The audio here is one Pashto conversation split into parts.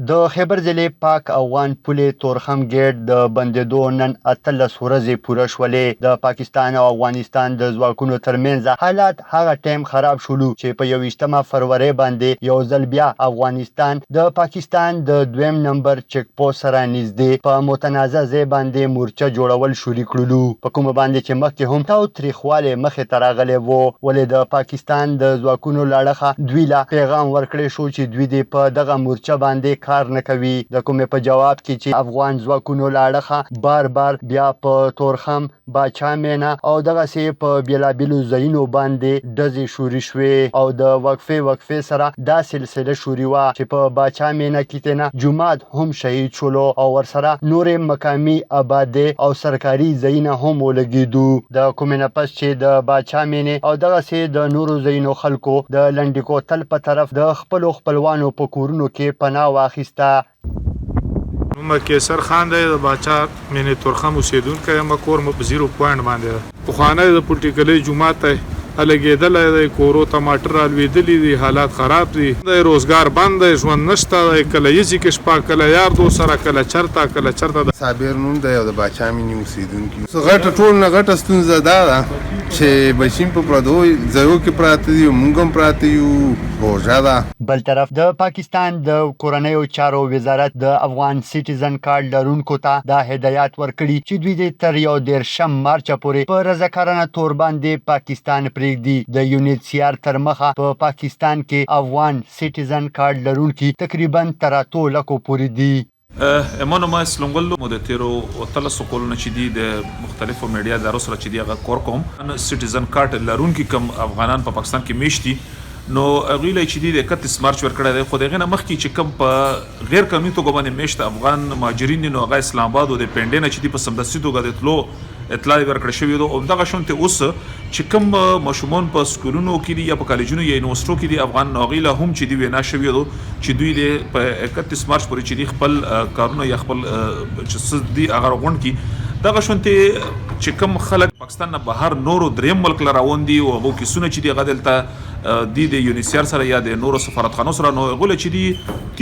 د خیبر ضلع پاک افغان پولې تورخم ګیټ د بندېدو نن 18 ورځې پوره شولې. د پاکستان او افغانستان د ځواکونو ترمنځ حالات هغه ټایم خراب شولو چې په 21 فروری باندې یو ځل بیا افغانستان د پاکستان د دویم نمبر چیک پوسټ سره نږدې په متنازع ځای باندې مورچه جوړول شروع کړلو، په کومه باندې چې مخکې هم تاوتریخوالی مخې ته راغلی و. ولې د پاکستان د ځواکونو له اړخه دوی له پیغام ورکړی شو چې دوی دې په دغه مورچه باندې کار نه کوي، د کومې په جواب کې چې افغان ځواکونو له اړخه بار بیا په تورخم، باچا مینا او دغسې په بېلابېلو ځایونو باندې ډزې شوري شوې او د وقفې سره دا سلسله شوري وه چې په باچا مینا کې نه جومات هم شهید شولو او ورسره نورې مقامي آبادۍ او سرکاري ځایونه هم ولګېدو. د کومې نه پس چې د باچا مینې او دغسې د نورو ځایونو خلکو د لنډي کوتل په طرف د خپلو خپلوانو په کورونو کې پناه واخیسته. نوم کیسر خان دی، د باچا مینې تورخم اوسېدونکی یم. کور مو په 0 پوینټ باندې ده. پخوانی د پولټیکلي جومات دی، لګېدلی دی، کورو ټماټر رالوېدلي دي، حالات خراب دي، د روزګار بند دی، ژوند نشته دی، کله یځي کې شپه، کله یار دوست سره، کله چرته. صابر نوم دی او د باچا مینې اوسېدونکي. غټه ټول نه غټه ستونزه دا ده چې بچیم په پردو ځایو کې پراته دي او موږ هم پراته یو، بوژه ده. بل طرف د پاکستان د کورنیو چارو وزارت د افغان سټیزن کارت لرونکو ته دا هدایت ورکړي چې دوی دې تر 21 مارچ پورې په رضاکارانه تور باندې پاکستان پرېږدي. د UNHCR تر مخه په پاکستان کې افغان سټیزن کارت لرونکي تقریبا تر 8 لکو پورې دي. امانو ما اسلنګل مو د تیرو او تلسو کولونه چې دي د مختلفو میډیا ادارو سره چې دی هغه کور کوم سټیزن کارت لرونکي کم افغانان په پاکستان کې میشتي، نو غیله چې دی د 31 مارچ ورکړی دی، خو دغه نه مخکې چې کم په غیر قانوني توګه باندې میشته افغان مهاجرین نو هغه اسلام آباد او د پنډې نه چې دی په سمدستي توګه د تلو اطلاع ورکړل شوې ده. او دغه شونته اوس چې کوم ماشومان په سکولونو کې دي یا په کالجونو یا یونیورسيټو کې دي افغان ناغیله هم چې دی وینا شوې ده چې دوی د 31 مارچ پورې چې دی خپل کارونه یا خپل چې دی هغه غونډ کی دغه شونته چې کوم خلک پاکستان نه بهر نورو دریم ملک لراون دي او هغه کیسونه چې دی غدلته د UNHCR سره یا د نورو سفارتخانو سره نو غول چې دی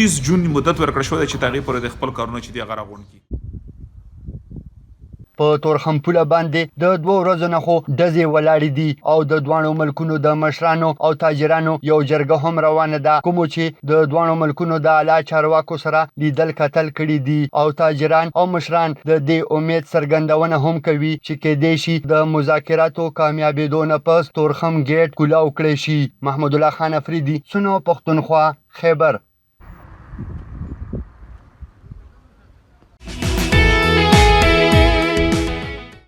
30 جون مدت ورکړل شو چې تغییر پر د خپل کارونه چې دی هغه غونډ کی. په تورخم پوله باندې د 2 ورځو نه خو ډزې ولاړې دي او د دوانو ملکونو د مشرانو او تاجرانو یو جرګه هم روانه ده، کومو چې د دوانو ملکونو د اعلی چارواکو سره لیدل کتل کړي دي او تاجران او مشران د دې امید څرګندونه هم کوي چې کېدای شي د مذاکراتو کامیابېدو نه پس تورخم ګیټ کولاو کړی شي. محمد الله خان افریدي، سنو پښتونخوا، خیبر.